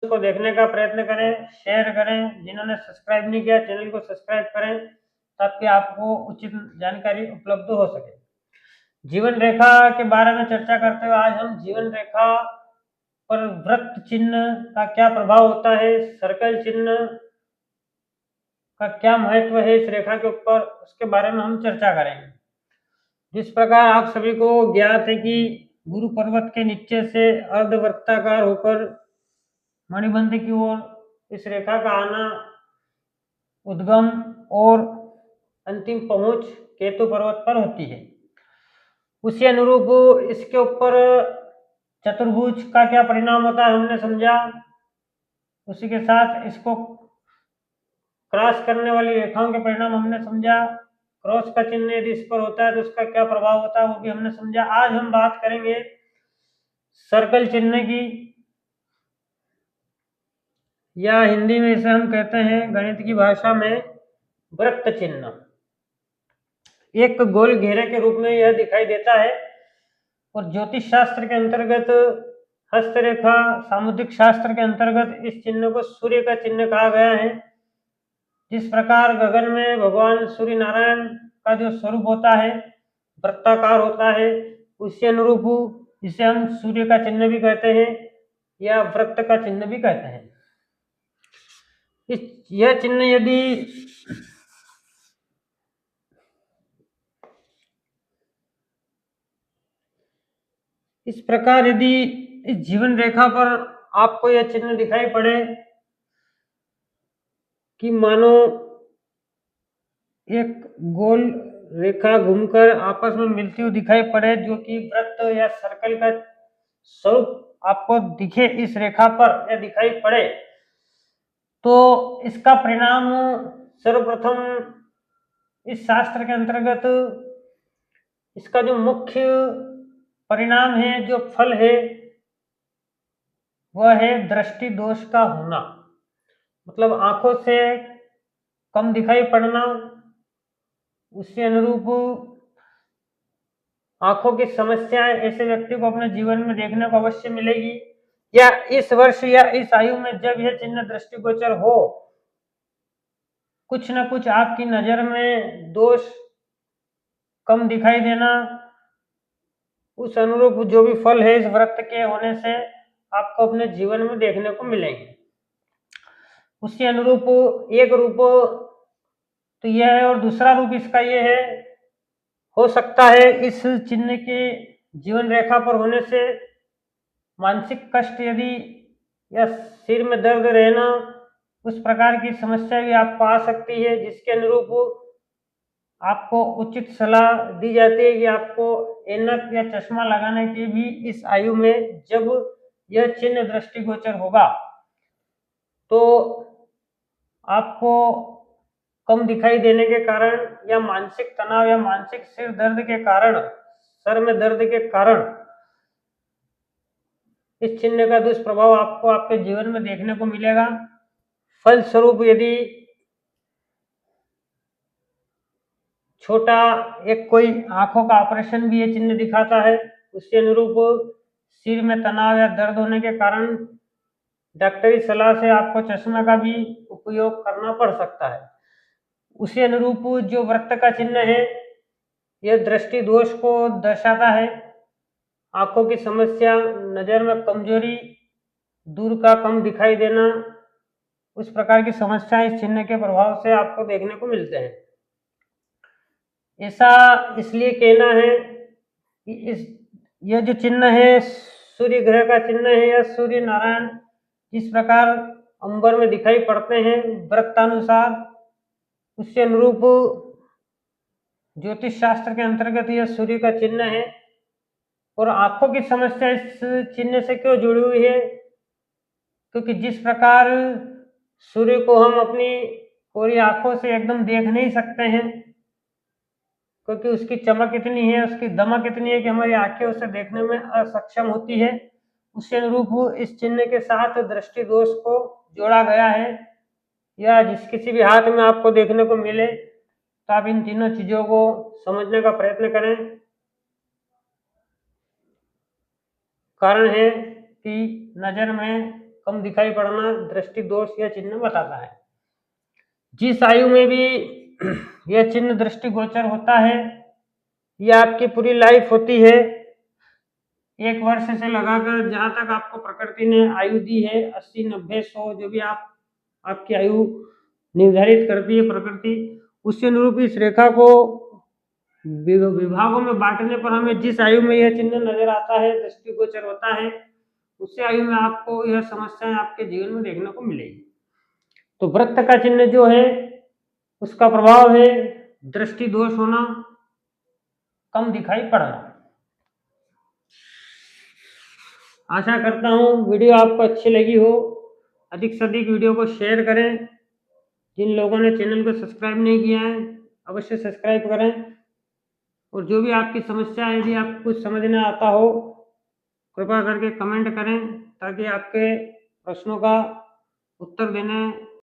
को देखने का प्रयत्न करें, शेयर करें। जिन्होंने सब्सक्राइब नहीं किया चैनल को सब्सक्राइब करें ताकि आपको उचित जानकारी उपलब्ध हो सके। जीवन रेखा के बारे में चर्चा करते हुए आज हम जीवन रेखा पर वृत्त चिन्ह का क्या प्रभाव होता है, सर्कल चिन्ह का क्या महत्व है इस रेखा के ऊपर, उसके बारे में हम चर्चा करेंगे। जिस प्रकार आप सभी को ज्ञात है कि गुरु पर्वत के नीचे से अर्धवृत्ताकार होकर मणिबंध की ओर इस रेखा का आना उद्गम और अंतिम पहुंच केतु पर्वत पर होती है। उसी अनुरूप इसके ऊपर चतुर्भुज का क्या परिणाम होता है हमने समझा। उसी के साथ इसको क्रॉस करने वाली रेखाओं के परिणाम हमने समझा। क्रॉस का चिन्ह यदि इस पर होता है तो उसका क्या प्रभाव होता है वो भी हमने समझा। आज हम बात करेंगे सर्कल चिन्ह की, या हिंदी में इसे हम कहते हैं गणित की भाषा में वृत्त चिन्ह। एक गोल घेरे के रूप में यह दिखाई देता है और ज्योतिष शास्त्र के अंतर्गत, हस्तरेखा सामुद्रिक शास्त्र के अंतर्गत इस चिन्ह को सूर्य का चिन्ह कहा गया है। जिस प्रकार गगन में भगवान सूर्य नारायण का जो स्वरूप होता है वृत्ताकार होता है, उसी अनुरूप इसे हम सूर्य का चिन्ह भी कहते हैं या वृत्त का चिन्ह भी कहते हैं। यह चिन्ह यदि इस प्रकार यदि इस जीवन रेखा पर आपको यह चिन्ह दिखाई पड़े कि मानो एक गोल रेखा घूमकर आपस में मिलती हुई दिखाई पड़े, जो कि वृत्त या सर्कल का स्वरूप आपको दिखे इस रेखा पर या दिखाई पड़े, तो इसका परिणाम सर्वप्रथम इस शास्त्र के अंतर्गत इसका जो मुख्य परिणाम है, जो फल है, वह है दृष्टि दोष का होना। मतलब आंखों से कम दिखाई पड़ना, उसके अनुरूप आंखों की समस्याएं ऐसे व्यक्ति को अपने जीवन में देखने को अवश्य मिलेगी, या इस वर्ष या इस आयु में जब यह चिन्ह दृष्टिगोचर हो, कुछ न कुछ आपकी नजर में दोष कम दिखाई देना, उस अनुरूप जो भी फल है इस व्रत के होने से आपको अपने जीवन में देखने को मिलेंगे। उसी अनुरूप एक रूप तो यह है और दूसरा रूप इसका यह है, हो सकता है इस चिन्ह के जीवन रेखा पर होने से मानसिक कष्ट यदि या सिर में दर्द रहना, उस प्रकार की समस्या भी आपको आ सकती है, जिसके अनुरूप आपको उचित सलाह दी जाती है कि आपको ऐनक या चश्मा लगाने की भी इस आयु में जब यह चिन्ह दृष्टिगोचर होगा तो आपको कम दिखाई देने के कारण या मानसिक तनाव या मानसिक सिर दर्द के कारण, सर में दर्द के कारण इस चिन्ह का दुष्प्रभाव आपको आपके जीवन में देखने को मिलेगा। फलस्वरूप यदि छोटा एक कोई आंखों का ऑपरेशन भी ये चिन्ह दिखाता है, उसके अनुरूप सिर में तनाव या दर्द होने के कारण डॉक्टरी सलाह से आपको चश्मा का भी उपयोग करना पड़ सकता है। उसी अनुरूप जो वृत्त का चिन्ह है यह दृष्टि दोष को दर्शाता है। आंखों की समस्या, नजर में कमजोरी, दूर का कम दिखाई देना, उस प्रकार की समस्या इस चिन्ह के प्रभाव से आपको देखने को मिलते हैं। ऐसा इसलिए कहना है कि यह जो चिन्ह है सूर्य ग्रह का चिन्ह है या सूर्य नारायण जिस प्रकार अंबर में दिखाई पड़ते हैं वृत्तानुसार, उसके अनुरूप ज्योतिष शास्त्र के अंतर्गत यह सूर्य का चिन्ह है। और आंखों की समस्या इस चिन्ह से क्यों जुड़ी हुई है, क्योंकि जिस प्रकार सूर्य को हम अपनी पूरी आंखों से एकदम देख नहीं सकते हैं, क्योंकि उसकी चमक इतनी है, उसकी दमक इतनी है कि हमारी आंखें उसे देखने में असक्षम होती है। उसी अनुरूप इस चिन्ह के साथ दृष्टि दोष को जोड़ा गया है, या जिस किसी भी हाथ में आपको देखने को मिले तो आप इन तीनों चीजों को समझने का प्रयत्न करें। कारण है कि नजर में कम दिखाई पड़ना दृष्टि दोष या चिन्ह बताता है। जिस आयु में भी यह चिन्ह दृष्टिगोचर होता है, यह आपकी पूरी लाइफ होती है। 1 वर्ष से लगाकर जहाँ तक आपको प्रकृति ने आयु दी है, 80, 90, 100 जो भी आपकी आयु निर्धारित करती है प्रकृति, उसके अनुरूप इस रेखा को विभागों में बांटने पर हमें जिस आयु में यह चिन्ह नजर आता है, दृष्टिगोचर होता है, उसी आयु में आपको यह समस्याएं आपके जीवन में देखने को मिलेगी। तो वृत्त का चिन्ह जो है उसका प्रभाव है दृष्टि दोष होना, कम दिखाई पड़ना। आशा करता हूँ वीडियो आपको अच्छी लगी हो। अधिक से अधिक वीडियो को शेयर करें। जिन लोगों ने चैनल को सब्सक्राइब नहीं किया है अवश्य सब्सक्राइब करें। और जो भी आपकी समस्या है, यदि आपको कुछ समझ में आता हो, कृपया करके कमेंट करें ताकि आपके प्रश्नों का उत्तर देने